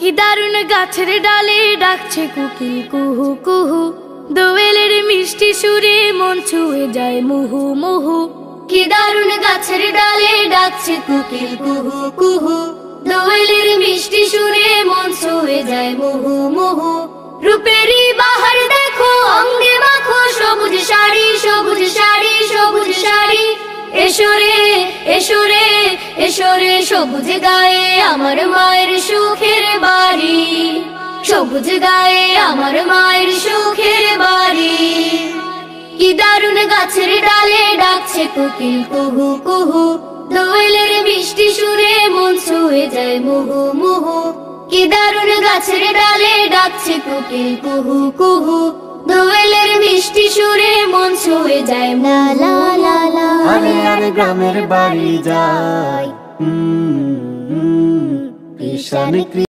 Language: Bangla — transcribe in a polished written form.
কি দারুণ গাছের ডালে ডাকছে কোকিল কুহু কুহু, দোয়েলের মিষ্টি সুরে মন ছুঁয়ে যায় মুহু মুহু। কি দারুণ গাছের ডালে ডাকছে কোকিল কুহু কুহু, দোয়েলের মিষ্টি সুরে মন ছুঁয়ে যায় মুহু মুহু। রূপেরই বাহার দেখো অঙ্গে মাখো সবুজ শাড়ি, সবুজ শাড়ি, সবুজ শাড়ি। এসো রে এসো রে এসো রে সবুজ গায়ে আমার মায়ের সুখের বাড়ি, সবুজ গায়ে আমার মায়ের সুখের বাড়ি। কি দারুণ গাছের ডালে ডাকছে কোকিল কুহু কুহু, দোয়েলের মিষ্টি সুরে মন ছুঁয়ে যায় মুহু মুহু। কি দারুণ গাছের ডালে ডাকছে কোকিল কুহু কুহু, দোয়েলের মিষ্টি সুরে মন ছুঁয়ে যায় লা লা লা লা। আরে আরে গ্রামের বাড়ি যাই, ঈশান